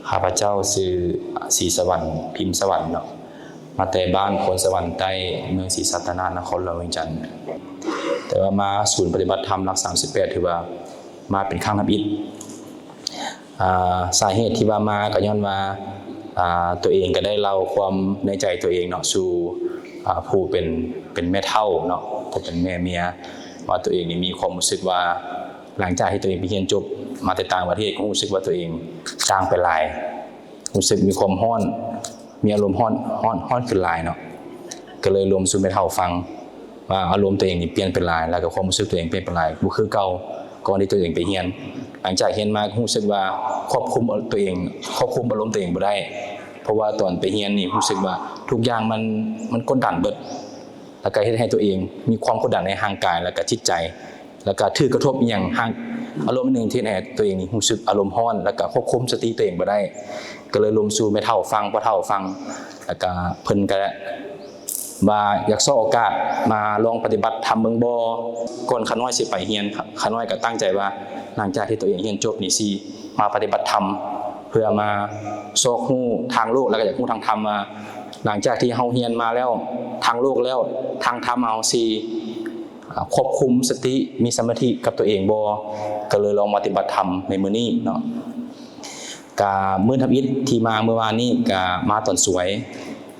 ข้าพเจ้าชื่อศรีสวรรค์พิมพ์สวรรค์เนาะมาแต่บ้านพลสวรรค์ใต้เมืองศรีสัตนานครหลวงเวียงจันทร์แต่ว่ามาศูนย์ปฏิบัติธรรมหลัก38ถือว่ามาเป็นครั้งทำอิฐสาเหตุที่ว่ามาก็ย้อนว่าตัวเองก็ได้เล่าความในใจตัวเองเนาะสู่ผู้เป็นแม่เฒ่าเนาะผู้เป็นแม่เมียว่าตัวเองนี่มีความรู้สึกว่าหลังจากที่ตัวเองไปเรียนจบมาแต่ต่างประเทศก็รู้สึกว่าตัวเองจางไปหลายรู้สึกมีความร้อนมีอารมณ์ร้อนขึ้นหลายเนาะก็เลยรวมสู่แม่เฒ่าฟังว่าอารมณ์ตัวเองนี่เปลี่ยนเป็นหลายแล้วก็ความรู้สึกตัวเองเปลี่ยนเป็นหลายบ่คือเก่าก่อนที่ตัวเองไปเรียนหลังจากเรียนมาก็รู้สึกว่าควบคุมตัวเองควบคุมอารมณ์ตัวเองบ่ได้เพราะว่าตอนไปเรียนนี่รู้สึกว่าทุกอย่างมันกดดันเบิดแล้วก็เฮ็ดให้ตัวเองมีความกดดันในทางกายแล้วก็จิตใจแล้วก็ถือกระทบอีหยังทางอารมณ์นึงที่ตัวเองนี่รู้สึกอารมณ์ร้อนแล้วก็ควบคุมสติตัวเองบ่ได้ก็เลยรวมสู่แม่เฒ่าฟังพ่อเฒ่าฟังแล้วก็เพิ่นก็ว่าอยากสร้างโอกาสมาลองปฏิบัติธรรมเมืองบ่ก่อนขาน้อยสิไปเรียนครับขาน้อยก็ตั้งใจว่าหลังจากที่ตัวเองเรียนจบนี่สิมาปฏิบัติธรรมเพื่อมาซอกฮู้ทางโลกแล้วก็อยากฮู้ทางธรรมมาหลังจากที่เฮาเรียนมาแล้วทางโลกแล้วทางธรรมเฮาสิควบคุมสติมีสมาธิกับตัวเองบ่ก็เลยลองปฏิบัติธรรมในมื้อนี้เนาะกะมื้อทำอิฐที่มาเมื่อวานนี้ก็มาตอนสวย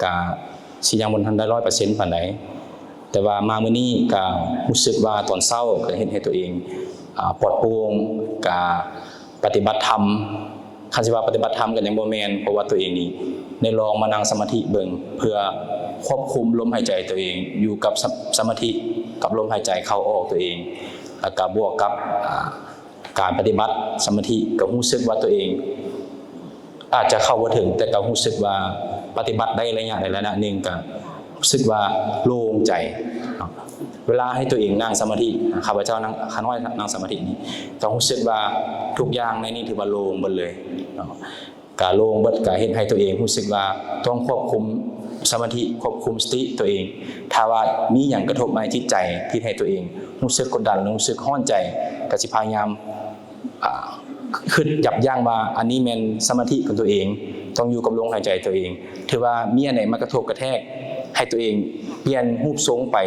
ก็สิยังบ่ทันได้ 100% ปานใดแต่ว่ามามื้อนี้ก็รู้สึกว่าตอนเช้าก็เฮ็ดให้ตัวเองปลอดโปร่งก็ปฏิบัติธรรมคันสิว่าปฏิบัติธรรมก็ยังบ่แม่นเพราะว่าตัวเองนี่ได้ลองมานั่งสมาธิเบิ่งเพื่อควบคุมลมหายใจตัวเองอยู่กับสมาธิกับลมหายใจเข้าออกตัวเองแล้วก็บวกกับการปฏิบัติสมาธิก็รู้สึกว่าตัวเองอาจจะเข้าบ่ถึงแต่ก็รู้สึกว่าปฏิบัติได้ระยะหนึ่งก็รู้สึกว่าโล่งใจเวลาให้ตัวเองนั่งสมาธิข้าพเจ้านั่งข้าน้อยนั่งสมาธินี้ต้องรู้สึกว่าทุกอย่างในนี้ถือว่าโล่งหมดเลยกาโล่งเบิดกาเฮ็ดให้ตัวเองรู้สึกว่าต้องควบคุมสมาธิควบคุมสติตัวเองถ้าว่ามีหยังกระทบมาจิตใจที่ให้ตัวเองรู้สึกกดดันรู้สึกร้อนใจก็สิพยายามคิดยับยั้งว่าอันนี้แม่นสมาธิของตัวเองต้องอยู่กับลมหายใจตัวเองถือว่ามีอันไหนมากระทบกระแทกให้ตัวเองเปลี่ยนรูปทรงไป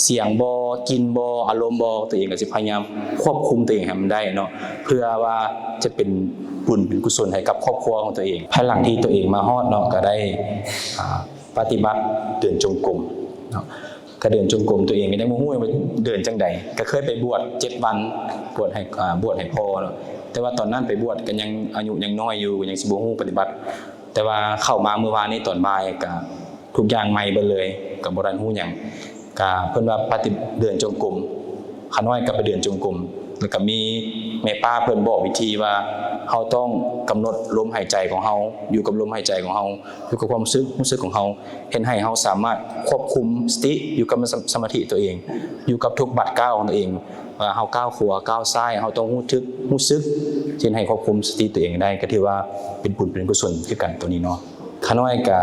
เสียงบ่กินบ่อารมณ์บ่ตัวเองก็สิพยายามควบคุมตัวเองให้มันได้เนาะเพื่อว่าจะเป็นบุญเป็นกุศลให้กับครอบครัวของตัวเองภายหลังที่ตัวเองมาฮอดเนาะก็ได้ปฏิบัติเดินจงกรมเนาะก็เดินจงกรมตัวเองก็ยังบ่ฮู้ว่าเดินจังใดก็เคยไปบวช7วันบวชให้พ่อเนาะแต่ว่าตอนนั้นไปบวชก็ยังอายุยังน้อยอยู่ยังสิบ่ฮู้ปฏิบัติแต่ว่าเข้ามาเมื่อวานนี้ตอนบ่ายก็ทุกอย่างใหม่เบิดเลยก็บ่ทันฮู้หยังก็เพิ่นว่าปฏิเดินจงกรมขาน้อยก็ไปเดินจงกรมแล้วก็มีแม่ป้าเพิ่นบอกวิธีว่าเฮาต้องกำหนดลมหายใจของเฮาอยู่กับลมหายใจของเฮาอยู่กับความรู้สึกของเฮาเฮ็ดให้เฮาสามารถควบคุมสติอยู่กับสมาธิตัวเองอยู่กับทุกบัดก้าวของตัวเองว่าเฮาก้าวขวาก้าวซ้ายเฮาต้องรู้สึกเช่นให้ควบคุมสติตัวเองได้ก็ถือว่าเป็นบุญเป็นกุศลคือกันตัวนี้เนาะขาน้อยก็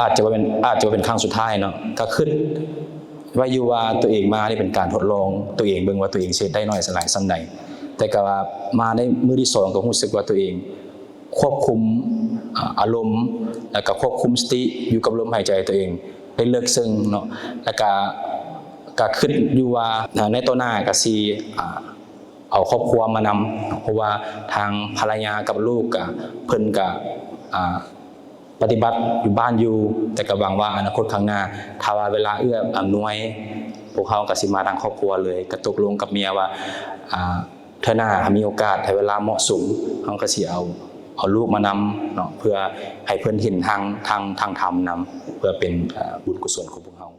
อาจจะเป็นครั้งสุดท้ายเนาะก็คิดว่าอยู่ว่าตัวเองมานี่เป็นการทดลองตัวเองเบิ่งว่าตัวเองเฮ็ดได้น้อยสลายส่ำใดแต่ก็ว่ามาในมื้อที่2ก็รู้สึกว่าตัวเองควบคุมอารมณ์แล้วก็ควบคุมสติอยู่กับลมหายใจตัวเองได้เลิกซึ้งเนาะแล้วก็คิดอยู่ว่าในต่อหน้าก็สิเอาครอบครัวมานำเพราะว่าทางภรรยากับลูกก็เพิ่นก็ปฏิบัติอยู่บ้านอยู่แต่ก็หวังว่าอนาคตข้างหน้าถ้าว่าเวลาเอื้ออำนวยพวกเขาก็สิมาทางครอบครัวเลยก็ตกลงกับเมียว่าเธอหน้ามีโอกาสให้เวลาเหมาะสมเขาก็สิเอาลูกมานำเนาะเพื่อให้เพิ่นเห็นทางธรรมนำเพื่อเป็นบุญกุศลของพวกเขา